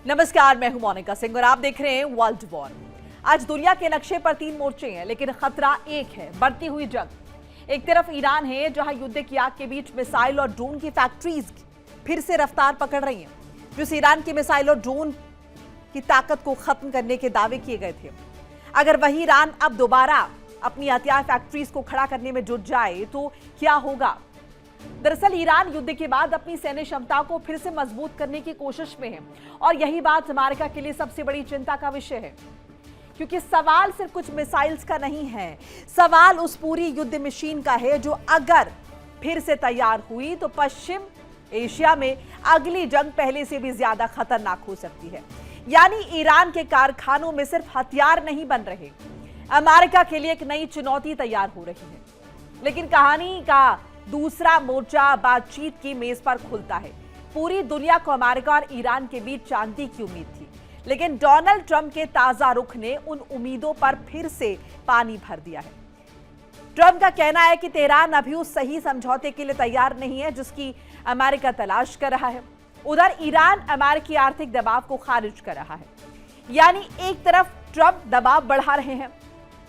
नमस्कार, मैं हूं मोनिका सिंह और आप देख रहे हैं वर्ल्ड वॉर। आज दुनिया के नक्शे पर 3 मोर्चे हैं, लेकिन खतरा एक है, बढ़ती हुई जंग। एक तरफ ईरान है, जहां युद्ध की आग के बीच मिसाइल और ड्रोन की फैक्ट्रीज फिर से रफ्तार पकड़ रही हैं, जिस ईरान की मिसाइल और ड्रोन की ताकत को खत्म करने के दावे किए गए थे। अगर वही ईरान अब दोबारा अपनी हथियार फैक्ट्रीज को खड़ा करने में जुट जाए तो क्या होगा? दरअसल ईरान युद्ध के बाद अपनी सैन्य क्षमता को फिर से मजबूत करने की कोशिश में है और यही बात अमेरिका के लिए सबसे बड़ी चिंता का विषय है, क्योंकि सवाल सिर्फ कुछ मिसाइल्स का नहीं है, सवाल उस पूरी युद्ध मशीन का है जो अगर फिर से तैयार हुई तो पश्चिम एशिया में अगली जंग पहले से भी ज्यादा खतरनाक हो सकती है। यानी ईरान के कारखानों में सिर्फ हथियार नहीं बन रहे, अमेरिका के लिए एक नई चुनौती तैयार हो रही है। लेकिन कहानी का दूसरा मोर्चा बातचीत की मेज पर खुलता है। पूरी दुनिया को अमेरिका और ईरान के बीच शांति की उम्मीद थी, लेकिन डोनाल्ड ट्रंप के ताजा रुख ने उन उम्मीदों पर फिर से पानी भर दिया है। ट्रंप का कहना है कि तेहरान अभी उस सही समझौते के लिए तैयार नहीं है जिसकी अमेरिका तलाश कर रहा है। उधर ईरान अमेरिकी आर्थिक दबाव को खारिज कर रहा है। यानी एक तरफ ट्रंप दबाव बढ़ा रहे हैं,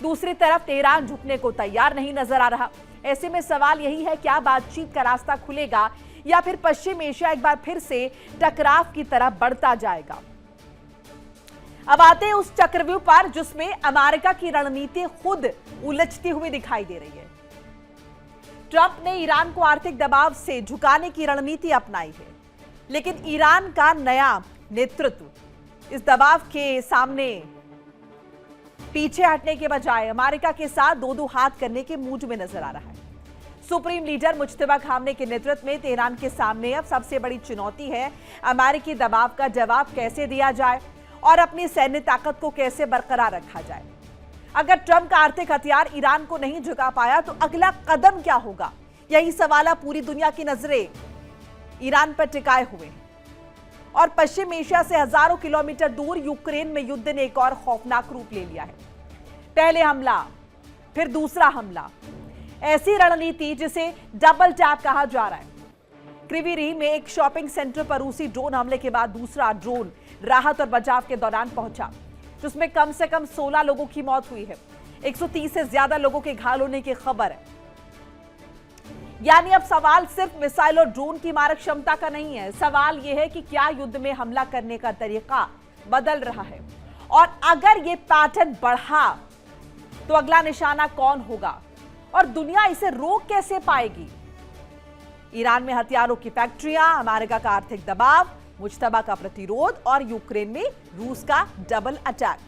दूसरी तरफ तेहरान झुकने को तैयार नहीं नजर आ रहा। ऐसे में सवाल यही है, क्या बातचीत का रास्ता खुलेगा या फिर पश्चिम एशिया एक बार फिर से टकराव की तरफ बढ़ता जाएगा? अब आते हैं उस चक्रव्यूह पर जिसमें अमेरिका की रणनीति खुद उलझती हुई दिखाई दे रही है। ट्रंप ने ईरान को आर्थिक दबाव से झुकाने की रणनीति अपनाई है, लेकिन ईरान का नया नेतृत्व इस दबाव के सामने पीछे हटने के बजाय अमेरिका के साथ दो हाथ करने के मूड में नजर आ रहा है। सुप्रीम लीडर मुज्तबा खामने के नेतृत्व में तेहरान के सामने अब सबसे बड़ी चुनौती है अमेरिकी दबाव का जवाब कैसे दिया जाए और अपनी सैन्य ताकत को कैसे बरकरार रखा जाए। अगर ट्रंप का आर्थिक हथियार ईरान को नहीं झुका पाया तो अगला कदम क्या होगा? यही सवाल पूरी दुनिया की नजरें ईरान पर टिकाए हुए हैं और पश्चिम एशिया से हजारों किलोमीटर दूर यूक्रेन में युद्ध ने एक और खौफनाक रूप ले लिया है। पहले हमला, फिर दूसरा हमला, ऐसी रणनीति जिसे डबल टैप कहा जा रहा है। क्रिवी में एक शॉपिंग सेंटर पर रूसी ड्रोन हमले के बाद दूसरा ड्रोन राहत और बचाव के दौरान पहुंचा, जिसमें कम से कम 16 लोगों की मौत हुई है। 130 से ज्यादा लोगों के घायल होने की खबर है। यानी अब सवाल सिर्फ मिसाइल और ड्रोन की मारक क्षमता का नहीं है, सवाल यह है कि क्या युद्ध में हमला करने का तरीका बदल रहा है और अगर यह पैटर्न बढ़ा तो अगला निशाना कौन होगा और दुनिया इसे रोक कैसे पाएगी? ईरान में हथियारों की फैक्ट्रियां, अमेरिका का आर्थिक दबाव, मुज्तबा का प्रतिरोध और यूक्रेन में रूस का डबल अटैक।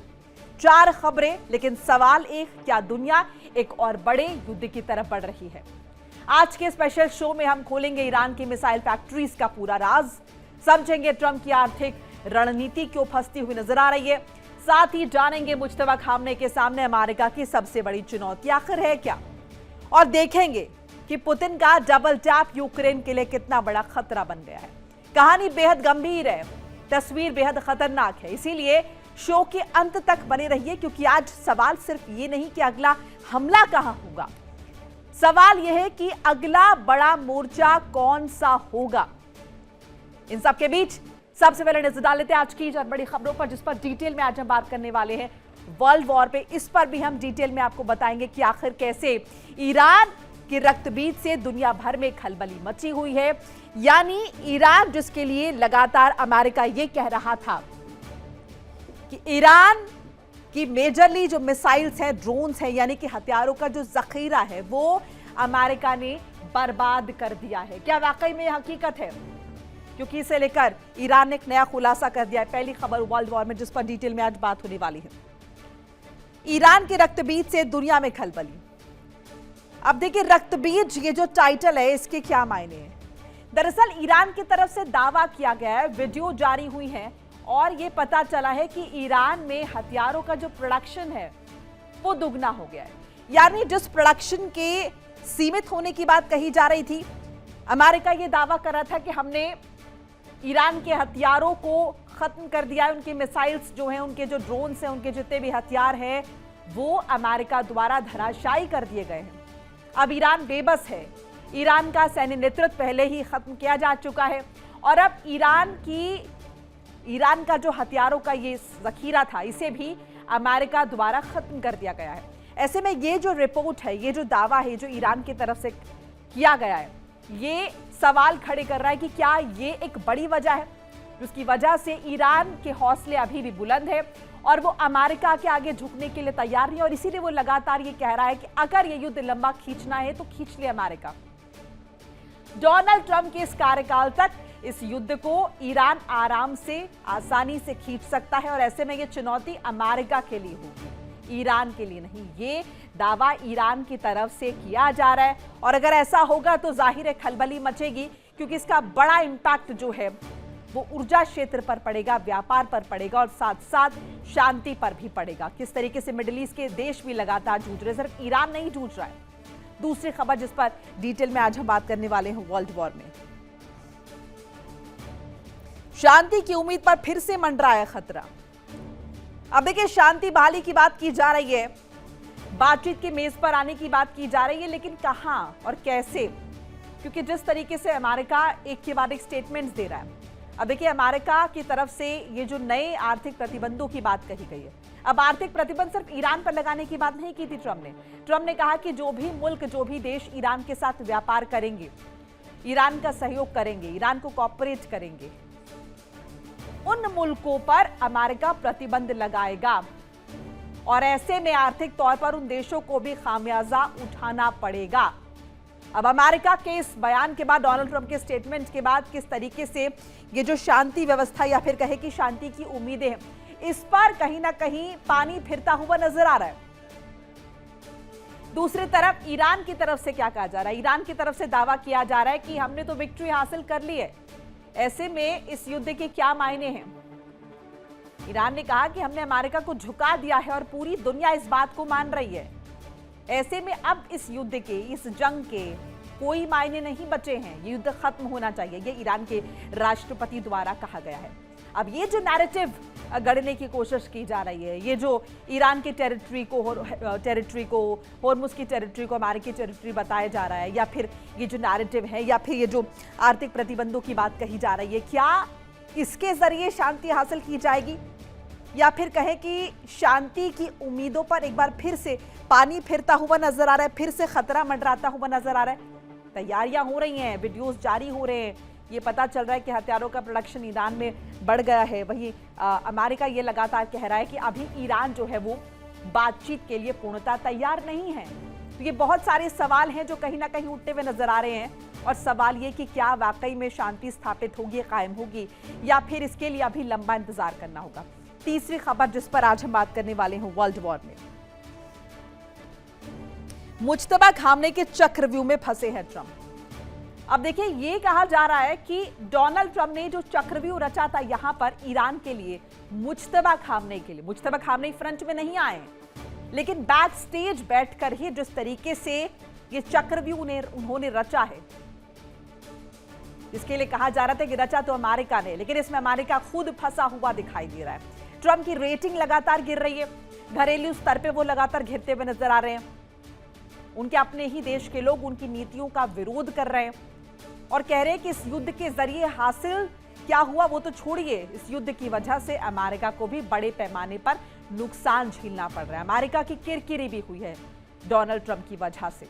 4 खबरें, लेकिन सवाल एक, क्या दुनिया एक और बड़े युद्ध की तरफ बढ़ रही है? आज के स्पेशल शो में हम खोलेंगे ईरान की मिसाइल फैक्ट्रीज का पूरा राज, समझेंगे ट्रंप की आर्थिक रणनीति क्यों फंसती हुई नजर आ रही है, साथ ही जानेंगे मुज्तबा खामने के सामने अमेरिका की सबसे बड़ी चुनौती आखिर है क्या, और देखेंगे कि पुतिन का डबल टैप यूक्रेन के लिए कितना बड़ा खतरा बन गया है। कहानी बेहद गंभीर है, तस्वीर बेहद खतरनाक है, इसीलिए शो के अंत तक बने रहिए, क्योंकि आज सवाल सिर्फ ये नहीं कि अगला हमला कहां होगा, सवाल यह है कि अगला बड़ा मोर्चा कौन सा होगा। इन सब के बीच सबसे पहले नजर डाल लेते हैं आज की बड़ी खबरों पर, जिस पर डिटेल में आज हम बात करने वाले हैं वर्ल्ड वॉर पे। इस पर भी हम डिटेल में आपको बताएंगे कि आखिर कैसे ईरान के रक्तबीज से दुनिया भर में खलबली मची हुई है। यानी ईरान जिसके लिए लगातार अमेरिका ये कह रहा था कि ईरान कि मेजरली जो मिसाइल्स हैं, ड्रोन्स हैं, यानी कि हथियारों का जो जखीरा है वो अमेरिका ने बर्बाद कर दिया है। क्या वाकई में हकीकत है? क्योंकि इसे लेकर ईरान ने एक नया खुलासा कर दिया है। पहली खबर वर्ल्ड वॉर में, जिस पर डिटेल में आज बात होने वाली है। ईरान के रक्तबीज से दुनिया में खलबली। अब देखिए, रक्तबीज ये जो टाइटल है इसके क्या मायने हैं? दरअसल ईरान की तरफ से दावा किया गया है, वीडियो जारी हुई है और ये पता चला है कि ईरान में हथियारों का जो प्रोडक्शन है वो दुगना हो गया है। यानी जिस प्रोडक्शन के सीमित होने की बात कही जा रही थी, अमेरिका ये दावा कर रहा था कि हमने ईरान के हथियारों को खत्म कर दिया है, उनके मिसाइल्स जो हैं, उनके जो ड्रोन्स हैं, उनके जितने भी हथियार हैं वो अमेरिका द्वारा धराशायी कर दिए गए हैं। अब ईरान बेबस है। ईरान का सैन्य नेतृत्व पहले ही खत्म किया जा चुका है और अब ईरान का जो हथियारों का ये जखीरा था, इसे भी अमेरिका द्वारा खत्म कर दिया गया है। ऐसे में ये जो रिपोर्ट है, ये जो दावा है जो ईरान की तरफ से किया गया है, ये सवाल खड़े कर रहा है कि क्या ये एक बड़ी वजह है जिसकी वजह से ईरान के हौसले अभी भी बुलंद है और वो अमेरिका के आगे झुकने के लिए तैयार नहीं, और इसीलिए वो लगातार ये कह रहा है कि अगर ये युद्ध लंबा खींचना है तो खींच ले अमेरिका। डोनाल्ड ट्रंप के इस कार्यकाल तक इस युद्ध को ईरान आराम से, आसानी से खींच सकता है, और ऐसे में ये चुनौती अमेरिका के लिए होगी, ईरान के लिए नहीं। ये दावा ईरान की तरफ से किया जा रहा है, और अगर ऐसा होगा तो जाहिर है खलबली मचेगी, क्योंकि इसका बड़ा इंपैक्ट जो है वो ऊर्जा क्षेत्र पर पड़ेगा, व्यापार पर पड़ेगा, और साथ साथ शांति पर भी पड़ेगा। किस तरीके से मिडिल ईस्ट के देश भी लगातार जूझ रहे, सिर्फ ईरान नहीं जूझ रहा है। दूसरी खबर जिस पर डिटेल में आज हम बात करने वाले हैं, वर्ल्ड वॉर में शांति की उम्मीद पर फिर से मंडरा है खतरा। अब देखिए, शांति बहाली की बात की जा रही है, बातचीत के मेज पर आने की बात की जा रही है, लेकिन कहां और कैसे? क्योंकि जिस तरीके से अमेरिका एक के बाद एक स्टेटमेंट्स दे रहा है। अब देखिए, अमेरिका की तरफ से ये जो नए आर्थिक प्रतिबंधों की बात कही गई है, अब आर्थिक प्रतिबंध सिर्फ ईरान पर लगाने की बात नहीं की थी ट्रंप ने कहा कि जो भी मुल्क, जो भी देश ईरान के साथ व्यापार करेंगे, ईरान का सहयोग करेंगे, ईरान को कोऑपरेट करेंगे, उन मुल्कों पर अमेरिका प्रतिबंध लगाएगा, और ऐसे में आर्थिक तौर पर उन देशों को भी खामियाजा उठाना पड़ेगा। अब अमेरिका के इस बयान के बाद, डोनाल्ड ट्रंप के स्टेटमेंट के बाद, किस तरीके से ये जो शांति व्यवस्था या फिर कहे कि शांति की उम्मीदें हैं, इस पर कहीं ना कहीं पानी फिरता हुआ नजर आ रहा है। दूसरी तरफ ईरान की तरफ से क्या कहा जा रहा है? ईरान की तरफ से दावा किया जा रहा है कि हमने तो विक्ट्री हासिल कर ली है। ऐसे में इस युद्ध के क्या मायने हैं? ईरान ने कहा कि हमने अमेरिका को झुका दिया है और पूरी दुनिया इस बात को मान रही है। ऐसे में अब इस युद्ध के, इस जंग के कोई मायने नहीं बचे हैं, ये युद्ध खत्म होना चाहिए, ये ईरान के राष्ट्रपति द्वारा कहा गया है। अब ये जो नैरेटिव गढ़ने की कोशिश की जा रही है, ये जो ईरान के टेरिटरी को, होर्मुज की टेरिटरी को अमेरिकी टेरिटरी बताया जा रहा है, या फिर ये जो नैरेटिव है, या फिर ये जो आर्थिक प्रतिबंधों की बात कही जा रही है, क्या इसके जरिए शांति हासिल की जाएगी, या फिर कहें कि शांति की उम्मीदों पर एक बार फिर से पानी फिरता हुआ नजर आ रहा है, फिर से खतरा मंडराता हुआ नजर आ रहा है? तैयारियां हो रही हैं, वीडियोस जारी हो रहे हैं, ये पता चल रहा है कि हथियारों का प्रोडक्शन ईरान में बढ़ गया है। वहीं अमेरिका ये लगातार कह रहा है कि अभी ईरान जो है वो बातचीत के लिए पूर्णतः तैयार नहीं है। तो ये बहुत सारे सवाल हैं जो कहीं ना कहीं उठते हुए नजर आ रहे हैं, और सवाल ये कि क्या वाकई में शांति स्थापित होगी, कायम होगी, या फिर इसके लिए अभी लंबा इंतजार करना होगा। तीसरी खबर जिस पर आज हम बात करने वाले हैं, वर्ल्ड वॉर में मुज्तबा खामने के चक्रव्यूह में फंसे हैं ट्रंप। अब देखिए, ये कहा जा रहा है कि डोनाल्ड ट्रंप ने जो चक्रव्यूह रचा था यहां पर ईरान के लिए, मुज्तबा खामने के लिए, मुज्तबा खामने फ्रंट में नहीं आए, लेकिन बैक स्टेज बैठकर ही जिस तरीके से ये चक्रव्यूह उन्होंने रचा है, जिसके लिए कहा जा रहा था कि रचा तो अमेरिका ने, लेकिन इसमें अमेरिका खुद फंसा हुआ दिखाई दे रहा है। ट्रंप की रेटिंग लगातार गिर रही है, घरेलू स्तर पे वो लगातार घिरते हुए नजर आ रहे हैं। उनके अपने ही देश के लोग उनकी नीतियों का विरोध कर रहे हैं और कह रहे हैं कि इस युद्ध के जरिए हासिल क्या हुआ वो तो छोड़िए, इस युद्ध की वजह से अमेरिका को भी बड़े पैमाने पर नुकसान झेलना पड़ रहा है। अमेरिका की किरकिरी भी हुई है डोनाल्ड ट्रंप की वजह से।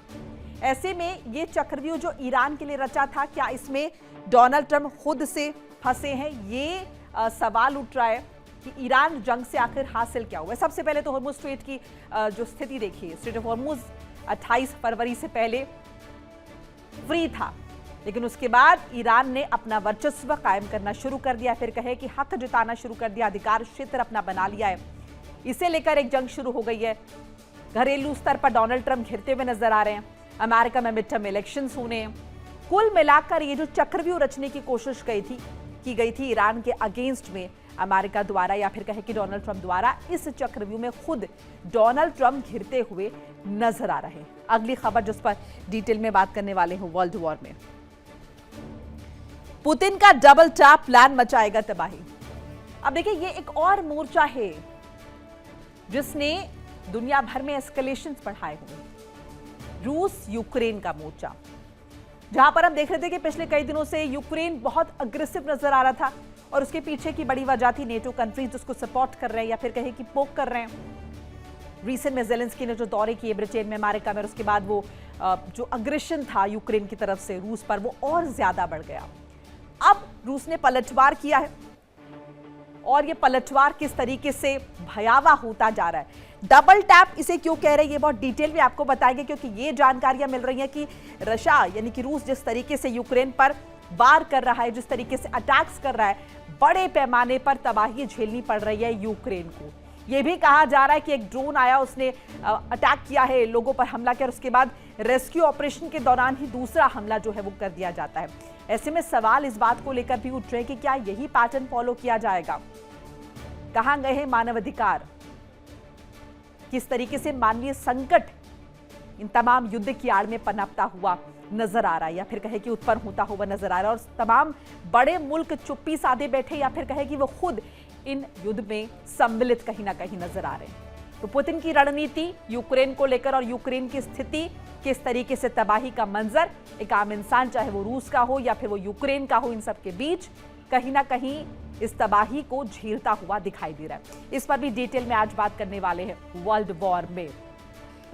ऐसे में ये चक्रव्यूह जो ईरान के लिए रचा था, क्या इसमें डोनाल्ड ट्रंप खुद से फंसे हैं? ये सवाल उठ रहा है कि ईरान जंग से आखिर हासिल क्या हुआ है। सबसे पहले तो हॉर्मुज स्ट्रेट की जो स्थिति देखिए, स्ट्रेट ऑफ हॉर्मुज 28 फरवरी से पहले फ्री था, लेकिन उसके बाद ईरान ने अपना वर्चस्व कायम करना शुरू कर दिया, फिर कहे कि हक जताना शुरू कर दिया, अधिकार क्षेत्र अपना बना लिया है। इसे लेकर एक जंग शुरू हो गई है। घरेलू स्तर पर डोनाल्ड ट्रंप घिरते हुए नजर आ रहे हैं। अमेरिका में मिड टर्म इलेक्शंस होने हैं। कुल मिलाकर ये जो चक्रव्यूह रचने की कोशिश की गई थी ईरान के अगेंस्ट में अमेरिका द्वारा, या फिर कहे कि डोनाल्ड ट्रंप द्वारा, इस चक्रव्यूह में खुद डोनाल्ड ट्रंप घिरते हुए नजर आ रहे हैं। अगली खबर जिस पर डिटेल में बात करने वाले हैं, वर्ल्ड वॉर में पुतिन का डबल टैप प्लान मचाएगा तबाही। अब देखिए, ये एक और मोर्चा है जिसने दुनिया भर में एस्केलेशन बढ़ाए हुए। रूस यूक्रेन का मोर्चा, जहां पर हम देख रहे थे कि पिछले कई दिनों से यूक्रेन बहुत अग्रेसिव नजर आ रहा था और उसके पीछे की बड़ी वजह थी नेटो कंट्रीज जिसको सपोर्ट कर रहे हैं या फिर कहे कि पोक कर रहे हैं। रीसेंट में जेलेंस्की ने जो दौरे किए ब्रिटेन में, अमेरिका में, और उसके बाद वो जो अग्रेशन था यूक्रेन की तरफ से रूस पर, वो और ज्यादा बढ़ गया। अब रूस ने पलटवार किया है और ये पलटवार किस तरीके से भयावह होता जा रहा है। डबल टैप इसे क्यों कह रहे हैं ये बहुत डिटेल में आपको बताएंगे, क्योंकि ये जानकारियां मिल रही हैं कि रशिया यानी कि रूस जिस तरीके से यूक्रेन पर वार कर रहा है, जिस तरीके से अटैक्स कर रहा है, बड़े पैमाने पर तबाही झेलनी पड़ रही है यूक्रेन को। यह भी कहा जा रहा है कि एक ड्रोन आया, उसने अटैक किया है, लोगों पर हमला किया और उसके बाद रेस्क्यू ऑपरेशन के दौरान ही दूसरा हमला जो है वो कर दिया जाता है। ऐसे में सवाल इस बात को लेकर भी उठ रहे हैं कि क्या यही पैटर्न फॉलो किया जाएगा? कहां गए हैं मानवाधिकार? किस तरीके से मानवीय संकट इन तमाम युद्ध की आड़ में पनपता हुआ नजर आ रहा है, या फिर कहे कि उत्पन्न होता हुआ नजर आ रहा है, और तमाम बड़े मुल्क चुप्पी साधे बैठे या फिर कहे कि वो खुद इन युद्ध में सम्मिलित कहीं ना कहीं नजर आ रहे हैं। तो पुतिन की रणनीति यूक्रेन को लेकर और यूक्रेन की स्थिति, किस तरीके से तबाही का मंजर एक आम इंसान, चाहे वो रूस का हो या फिर वो यूक्रेन का हो, इन सब के बीच कहीं ना कहीं इस तबाही को झेलता हुआ दिखाई दे रहा है। इस पर भी डिटेल में आज बात करने वाले हैं वर्ल्ड वॉर में।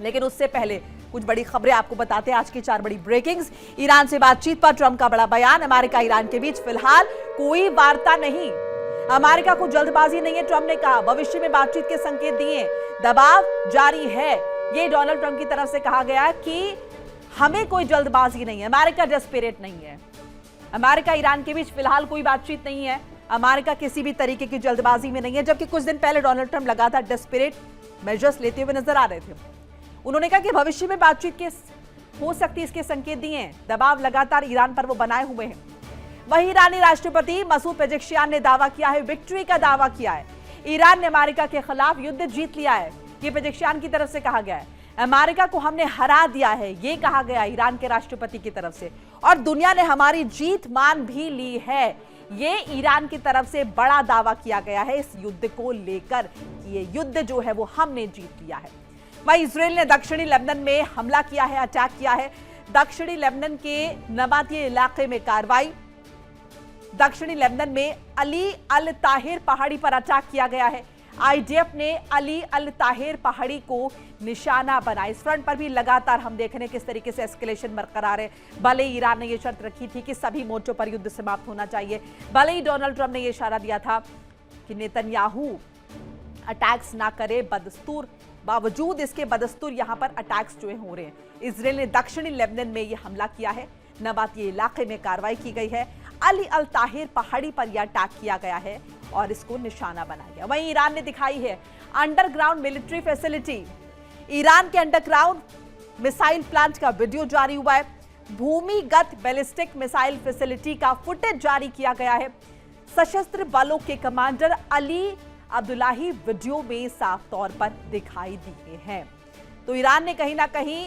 लेकिन उससे पहले कुछ बड़ी खबरें आपको बताते हैं। आज की 4 बड़ी ब्रेकिंग्स। ईरान से बातचीत पर ट्रंप का बड़ा बयान। अमेरिका ईरान के बीच फिलहाल कोई वार्ता नहीं, अमेरिका को जल्दबाजी नहीं है, ट्रंप ने कहा। भविष्य में बातचीत के संकेत दिए, दबाव जारी है। ये डोनाल्ड ट्रंप की तरफ से कहा गया कि हमें कोई जल्दबाजी नहीं है, अमेरिका डेस्परेट नहीं है। अमेरिका ईरान के बीच फिलहाल कोई बातचीत नहीं है, अमेरिका किसी भी तरीके की जल्दबाजी में नहीं है। जबकि कुछ दिन पहले डोनाल्ड ट्रंप लगातार डेस्परेट मेजर्स लेते हुए नजर आ रहे थे। उन्होंने कहा कि भविष्य में बातचीत के हो सकती है, इसके संकेत दिए हैं। दबाव लगातार ईरान पर वो बनाए हुए हैं। वहीं ईरानी राष्ट्रपति मसूद पेजेश्कियान ने दावा किया है, विक्ट्री का दावा किया है। ईरान ने अमेरिका के खिलाफ युद्ध जीत लिया है, ये पेजेश्कियान की तरफ से कहा गया है। अमेरिका को हमने हरा दिया है, ये कहा गया ईरान के राष्ट्रपति की तरफ से। और दुनिया ने हमारी जीत मान भी ली है, ये ईरान की तरफ से बड़ा दावा किया गया है इस युद्ध को लेकर कि ये युद्ध जो है वो हमने जीत लिया है। वहीं इजराइल ने दक्षिणी लेबनान में हमला किया है, अटैक किया है। दक्षिणी लेबनान के नबाती इलाके में कार्रवाई। दक्षिणी लेबनान में अली अल ताहिर पहाड़ी पर अटैक किया गया है। आईडीएफ ने अली अल ताहिर पहाड़ी को निशाना बनाया। इस फ्रंट पर भी लगातार हम देख रहे हैं किस तरीके से एस्केलेशन बरकरार है। भले ही ईरान ने यह शर्त रखी थी कि सभी मोर्चों पर युद्ध समाप्त होना चाहिए, भले ही डोनाल्ड ट्रंप ने यह इशारा दिया था कि नेतन्याहू अटैक्स ना करे, बदस्तूर बावजूद इसके बदस्तूर यहां पर अटैक्स जो हो रहे हैं। इजराइल ने दक्षिणी लेबनान में यह हमला किया है, नबाती इलाके में कार्रवाई की गई है। अली अल ताहिर पहाड़ी पर यह अटैक किया गया है और इसको निशाना बनाया गया। वहीं ईरान ने दिखाई है अंडरग्राउंड मिलिट्री फैसिलिटी। ईरान के अंडरग्राउंड मिसाइल प्लांट का वीडियो जारी हुआ है। भूमिगत बैलिस्टिक मिसाइल फैसिलिटी का फुटेज जारी किया गया है। सशस्त्र बलों के कमांडर अली अब्दुल्लाही वीडियो में साफ तौर पर दिखाई दिए हैं। तो ईरान ने कहीं ना कहीं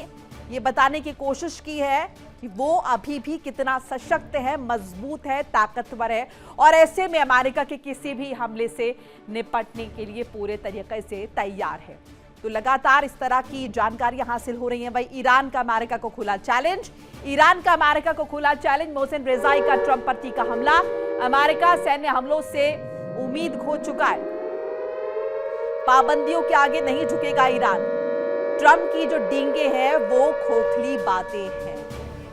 ये बताने की कोशिश की है कि वो अभी भी कितना सशक्त है, मजबूत है, ताकतवर है और ऐसे में अमेरिका के किसी भी हमले से निपटने के लिए पूरे तरीके से तैयार है। तो लगातार इस तरह की जानकारियां हासिल हो रही हैं। भाई ईरान का अमेरिका को खुला चैलेंज, ईरान का अमेरिका को खुला चैलेंज। मोहसिन रेजाई का ट्रंप पर तीखा हमला। अमेरिका सैन्य हमलों से उम्मीद खो चुका है, पाबंदियों के आगे नहीं झुकेगा ईरान। ट्रंप की जो डींगे हैं वो खोखली बातें हैं,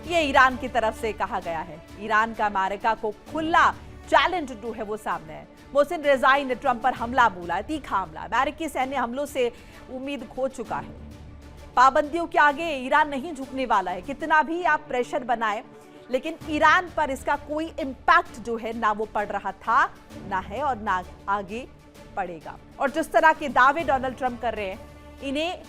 ये ईरान की तरफ से कहा गया है। ईरान का अमेरिका को खुला चैलेंज जो है वो सामने है। मोहसिन रेजाई ने ट्रंप पर हमला बोला, तीखा हमला। अमेरिकी सैन्य हमलों से उम्मीद खो चुका है, पाबंदियों के आगे ईरान नहीं झुकने वाला है। कितना भी आप प्रेशर बनाए, लेकिन ईरान पर इसका कोई इंपैक्ट जो है ना वो पड़ रहा था, ना है और ना आगे पड़ेगा। और जिस तरह के दावे डोनाल्ड ट्रंप कर रहे हैं, इन्हें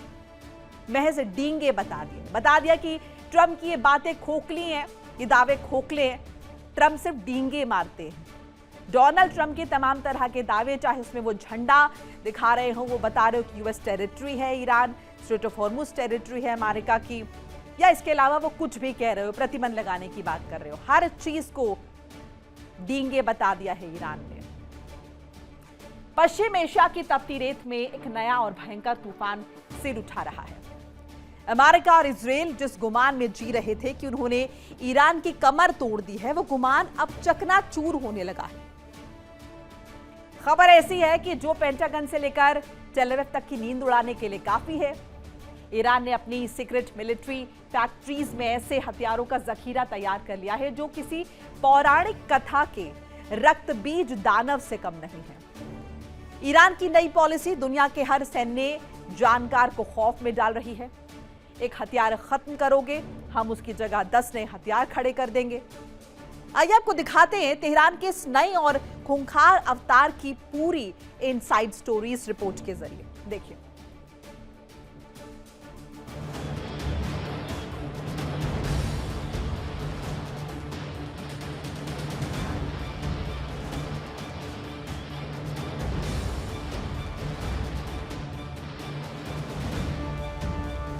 महज डींगे बता दिया कि ट्रंप की ये बातें खोखली हैं, ये दावे खोखले हैं। ट्रंप सिर्फ डींगे मारते हैं। डोनाल्ड ट्रंप के तमाम तरह के दावे, चाहे उसमें वो झंडा दिखा रहे हो, वो बता रहे हो कि यूएस टेरिटरी है Iran, straight of Hormuz territory है अमेरिका की, या इसके अलावा वो कुछ भी कह रहे हो, प्रतिबंध लगाने की बात कर रहे हो, हर चीज को डींगे बता दिया है ईरान ने। पश्चिम एशिया की तपती रेत में एक नया और भयंकर तूफान सिर उठा रहा है। अमेरिका और इजराइल जिस गुमान में जी रहे थे कि उन्होंने ईरान की कमर तोड़ दी है, वो गुमान अब चकनाचूर होने लगा है। खबर ऐसी है कि जो पेंटागन से लेकर टेलएविव तक की नींद उड़ाने के लिए काफी है। ईरान ने अपनी सीक्रेट मिलिट्री फैक्ट्रीज में ऐसे हथियारों का जखीरा तैयार कर लिया है जो किसी पौराणिक कथा के रक्त बीज दानव से कम नहीं है। ईरान की नई पॉलिसी दुनिया के हर सैन्य जानकार को खौफ में डाल रही है। एक हथियार खत्म करोगे, हम उसकी जगह 10 नए हथियार खड़े कर देंगे। आइए आपको दिखाते हैं तेहरान के इस नए और खूंखार अवतार की पूरी इनसाइड स्टोरीज रिपोर्ट के जरिए। देखिए।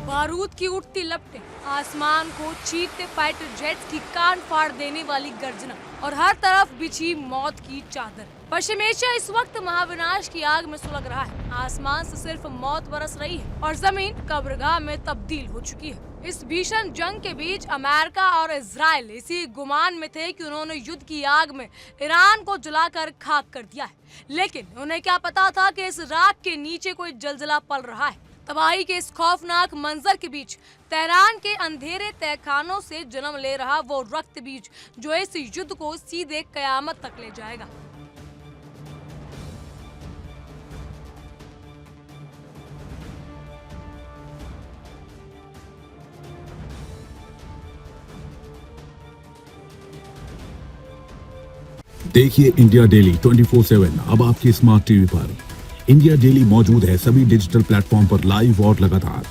बारूद की उठती लपटें, आसमान को चीरते फाइटर जेट्स की कान फाड़ देने वाली गर्जना और हर तरफ बिछी मौत की चादर। पश्चिम एशिया इस वक्त महाविनाश की आग में सुलग रहा है। आसमान से सिर्फ मौत बरस रही है और जमीन कब्रगाह में तब्दील हो चुकी है। इस भीषण जंग के बीच अमेरिका और इजराइल इसी गुमान में थे कि उन्होंने युद्ध की आग में ईरान को जलाकर खाक कर दिया है, लेकिन उन्हें क्या पता था कि इस राख के नीचे कोई जलजला पल रहा है। तबाही के इस खौफनाक मंजर के बीच तेहरान के अंधेरे तहखानों से जन्म ले रहा वो रक्त बीज जो इस युद्ध को सीधे कयामत तक ले जाएगा। देखिए इंडिया डेली 24/7 अब आपके स्मार्ट टीवी पर। इंडिया डेली मौजूद है सभी डिजिटल प्लेटफॉर्म पर लाइव और लगातार।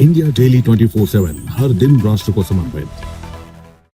इंडिया डेली 24/7 हर दिन राष्ट्र को समर्पित।